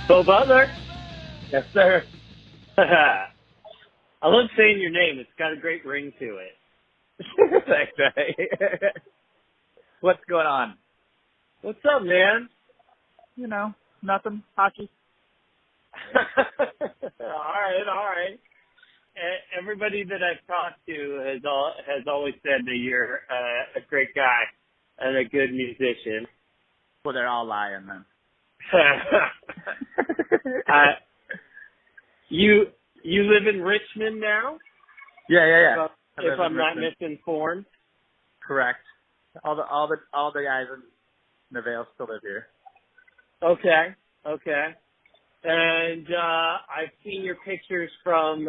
Beau Butler? Yes, sir. I love saying your name. It's got a great ring to it. Thanks, Jay. What's going on? What's up, man? You know, nothing. Hockey. All right. Everybody that I've talked to has always said that you're a great guy and a good musician. Well, they're all lying then. You live in Richmond now? Yeah. If I'm not misinformed. Correct. All the guys in AVAIL still live here. Okay. And I've seen your pictures from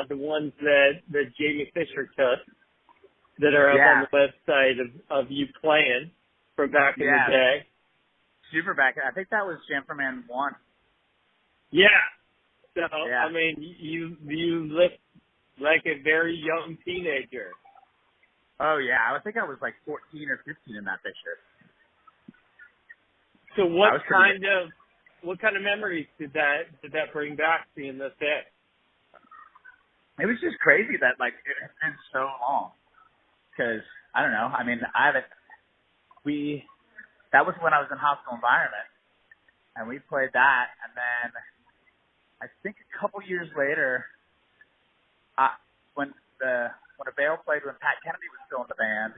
the ones that Jamie Fisher took that are up on the website of you playing from back in the day. Super back. I think that was Jam for Man 1. Yeah. So, I mean, you look like a very young teenager. Oh, yeah. I think I was like 14 or 15 in that picture. So what kind of memories did that bring back, seeing this day? It was just crazy that, like, it's been so long. Because, I don't know. I mean, that was when I was in hospital environment. And we played that. And then I think a couple years later, when AVAIL played, when Pat Kennedy was still in the band,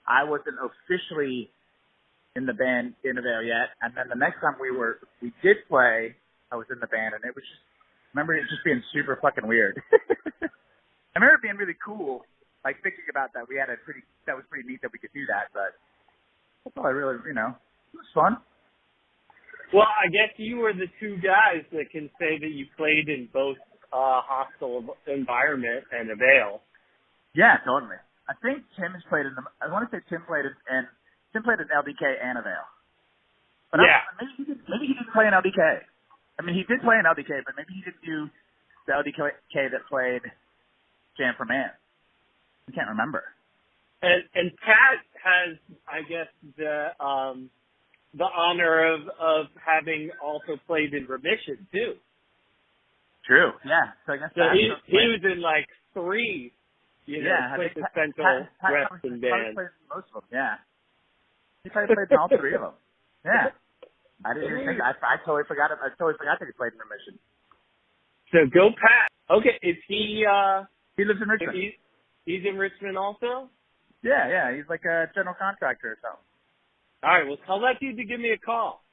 I wasn't officially in the band in AVAIL yet. And then the next time we did play, I was in the band, and it was just, I remember it just being super fucking weird. I remember it being really cool, like thinking about that. That was pretty neat that we could do that, but that's all I really, it was fun. Well, I guess you were the two guys that can say that you played in both hostile environment and AVAIL. Yeah, totally. I think Tim has played I want to say Tim played in LDK and AVAIL. But maybe he didn't play in LDK. I mean, he did play in LDK, but maybe he didn't do the LDK that played Jam for Man. I can't remember. And Pat has, I guess, the honor of having also played in Remission too. True. Yeah. So I guess he was in like 3, quintessential Reston bands. Played most of them. Yeah. He probably played in all 3 of them. Yeah. I didn't even think. I totally forgot. I totally forgot that he played in Remission. So go Pat. Okay, is he? He lives in Richmond. He's in Richmond also. Yeah. He's like a general contractor or something. All right. Well, tell that dude to give me a call.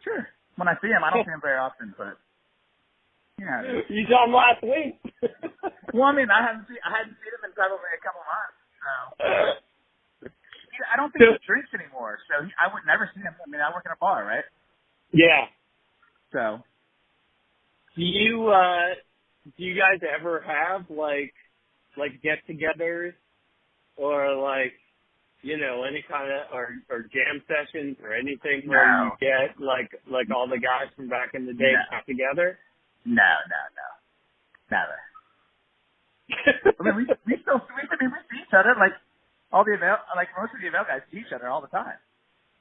Sure. When I see him, I don't see him very often, but you saw him last week. Well, I mean, I hadn't seen him in probably a couple months. So I don't think he drinks anymore, so I would never see him. I mean, I work in a bar, right? Yeah. So do you guys ever have like get-togethers or like any kind of or jam sessions or anything where you get like all the guys from back in the day back together? No. Never. I mean, we see each other like all the AVAIL, like most of the AVAIL guys see each other all the time,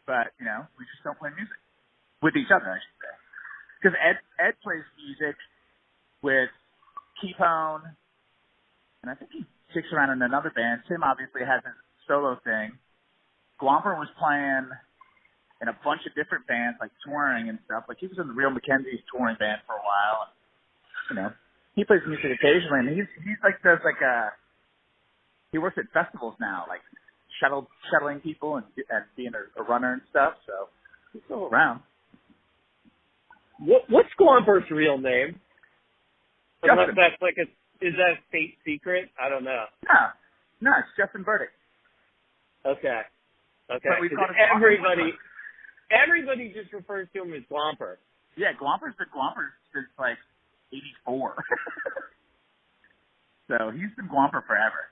but we just don't play music with each other, I should say. Because Ed plays music with Keepone, and I think he kicks around in another band. Tim obviously has his solo thing. Guamper was playing in a bunch of different bands, like touring and stuff. Like he was in the Real Mackenzie's touring band for a while. And, he plays music occasionally, and he's like does like he works at festivals now, like shuttling people and being a runner and stuff. So he's still around. What's Guamper's real name? Justin. Unless that's is that a state secret? I don't know. No, it's Justin Burdick. Okay. But we call it everybody just refers to him as Guamper. Yeah, Guamper's been Guamper since like 84. So he's been Guamper forever.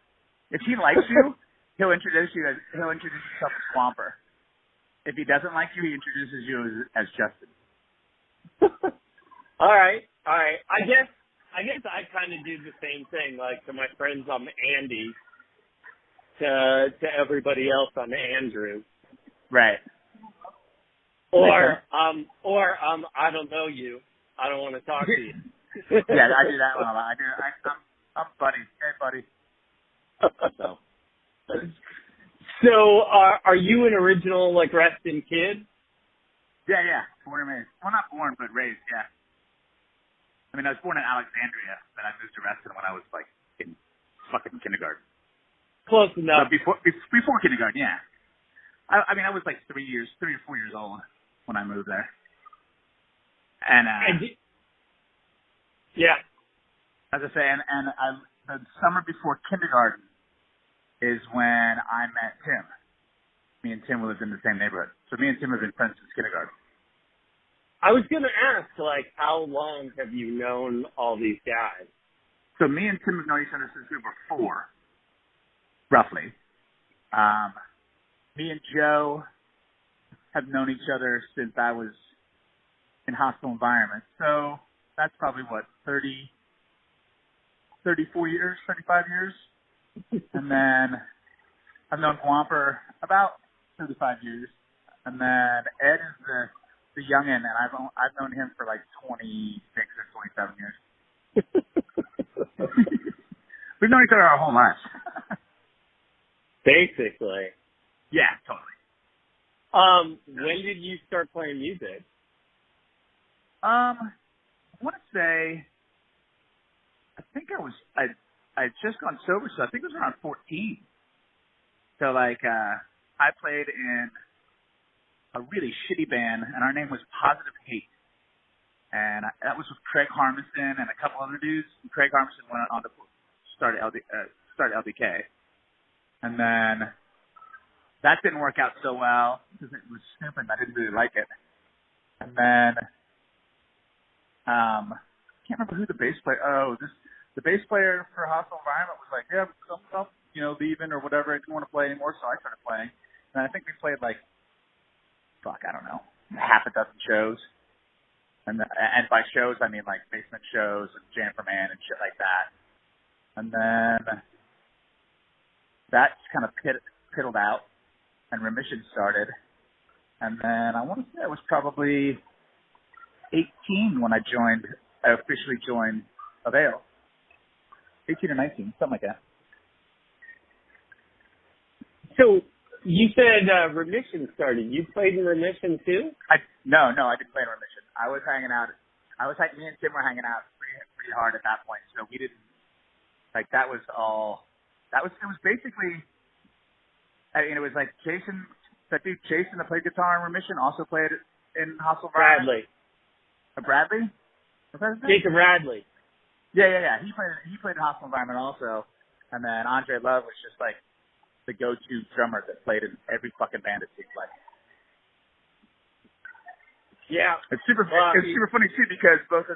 If he likes you, he'll introduce himself as Guamper. If he doesn't like you, he introduces you as Justin. All right. I guess I kind of do the same thing. Like to my friends, I'm Andy. To everybody else, I'm Andrew. Right. Or I don't know you. I don't want to talk to you. Yeah, I do that one a lot. I'm buddy. Hey, buddy. So. So, are you an original, like, Reston kid? Yeah. Born and raised. Well, not born, but raised, yeah. I mean, I was born in Alexandria, then I moved to Reston when I was, like, in fucking kindergarten. Close enough. But before kindergarten, yeah. I mean, I was, like, 3 or 4 years old when I moved there. And yeah. As I say, the summer before kindergarten is when I met Tim. Me and Tim lived in the same neighborhood. So me and Tim have been friends since kindergarten. I was going to ask, like, how long have you known all these guys? So me and Tim have known each other since we were 4, roughly. Me and Joe have known each other since I was in hostile environments. So that's probably, 34 years, 35 years. And then I've known Juan for about 35 years. And then Ed is the youngin', and I've known him for like 26 or 27 years. We've known each other our whole lives. Basically. Yeah, totally. When did you start playing music? I want to say, I think I'd just gone sober, so I think it was around 14. So, like, I played in a really shitty band, and our name was Positive Hate. And that was with Craig Harmison and a couple other dudes. And Craig Harmison went on to start LDK. And then that didn't work out so well because it was stupid and I didn't really like it. And then I can't remember who the bass player. The bass player for Hostile Environment was like, yeah, I'm leaving or whatever. I didn't want to play anymore, so I started playing. And I think we played like, I don't know, half a dozen shows. And by shows, I mean like basement shows and Jam for Man and shit like that. And then that kind of piddled out and Remission started. And then I want to say I was probably 18 when I officially joined AVAIL. 18 or 19, something like that. So you said Remission started. You played in Remission too? No, I didn't play in Remission. I was hanging out. Me and Tim were hanging out pretty hard at that point. So we didn't, like, it was basically, I mean, it was like that dude Jason that played guitar in Remission also played in Hostile Environment. Bradley? Was that his name? Jacob Radley. Yeah. He played in Hostile Environment also. And then Andre Love was just like the go-to drummer that played in every fucking band, it seems like. Yeah. It's super funny too because both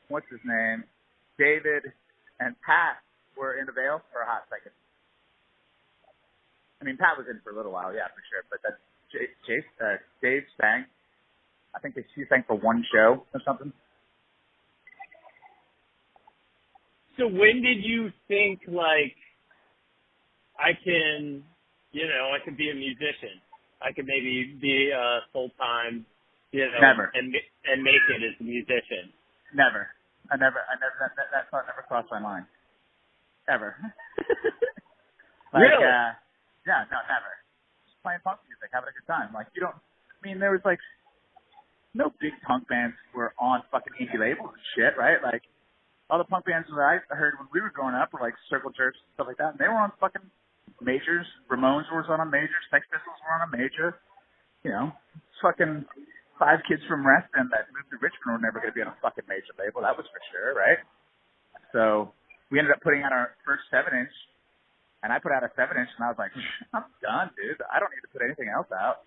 what's his name? David and Pat were in AVAIL for a hot second. I mean, Pat was in for a little while, yeah, for sure. But that's Dave sang. I think he sang for one show or something. So when did you think, like, I can be a musician? I could maybe be a full-time, Never. and make it as a musician. Never. That thought never crossed my mind. Ever. Really? Yeah, no, never. Just playing punk music, having a good time. Like, there was, like, no big punk bands were on fucking indie labels and shit, right? Like, all the punk bands that I heard when we were growing up were, like, Circle Jerks and stuff like that, and they were on fucking majors. Ramones was on a major. Sex Pistols were on a major. Fucking 5 kids from Reston that moved to Richmond were never going to be on a fucking major label. That was for sure, right? So we ended up putting out our first 7-inch, and I put out a 7-inch, and I was like, I'm done, dude. I don't need to put anything else out.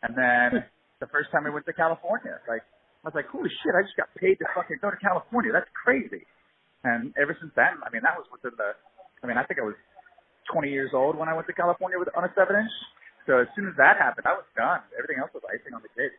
And then the first time we went to California, I was like, holy shit, I just got paid to fucking go to California. That's crazy. And ever since then, I mean, that was I think I was 20 years old when I went to California on a 7-inch. So as soon as that happened, I was done. Everything else was icing on the cake.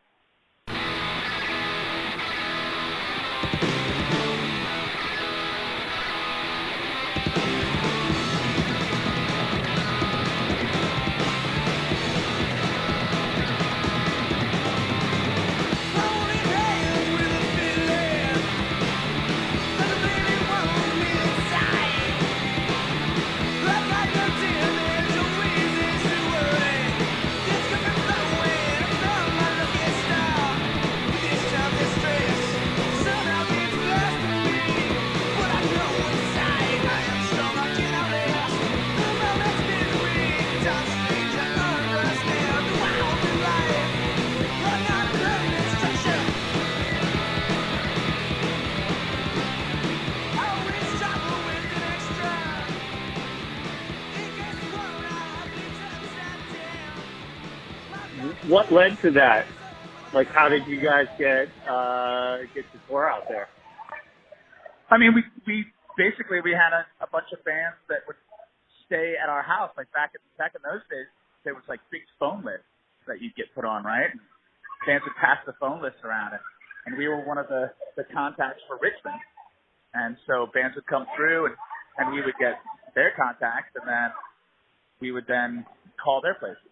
what led to that? Like, how did you guys get to tour out there? I mean, we basically had a bunch of bands that would stay at our house. Like back in those days, there was like big phone lists that you'd get put on, right? And bands would pass the phone list around, and we were one of the contacts for Richmond. And so bands would come through, and we would get their contacts, and then we would then call their places.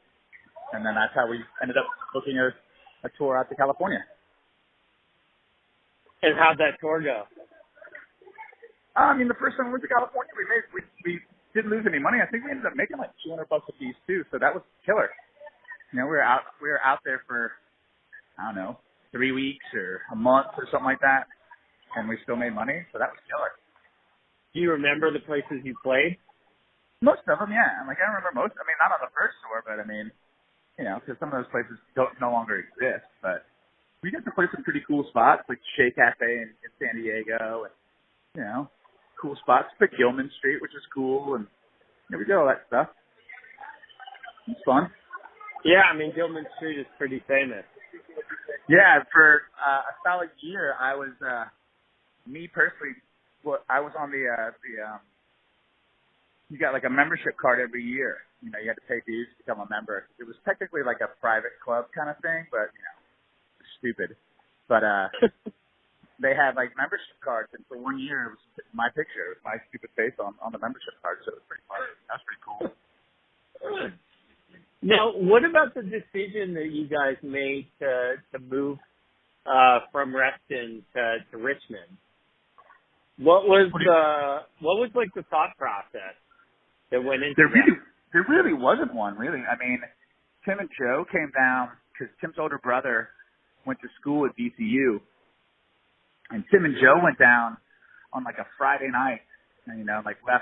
And then that's how we ended up booking a tour out to California. And how'd that tour go? I mean, the first time we went to California, we didn't lose any money. I think we ended up making like $200 a piece too, so that was killer. You know, we were out there for, I don't know, 3 weeks or a month or something like that, and we still made money, so that was killer. Do you remember the places you played? Most of them, yeah. Like, I remember most. I mean, not on the first tour, but I mean, you know, because some of those places no longer exist. But we got to play some pretty cool spots, like Shea Cafe in San Diego, and, you know, cool spots. Like Gilman Street, which is cool, and you know, we did all that stuff. It's fun. Yeah, I mean, Gilman Street is pretty famous. Yeah, for a solid year, I was, me personally, I was on the you got like a membership card every year. You know, you had to pay dues to become a member. It was technically like a private club kind of thing, but, you know, it's stupid. But they had like membership cards, and for 1 year, it was my picture, my stupid face on the membership card, so it was pretty fun. That was pretty cool. Now, what about the decision that you guys made to move from Reston to Richmond? What was like the thought process that went into that? There really wasn't one, really. I mean, Tim and Joe came down because Tim's older brother went to school at VCU, and Tim and Joe went down on like a Friday night, and, you know, like left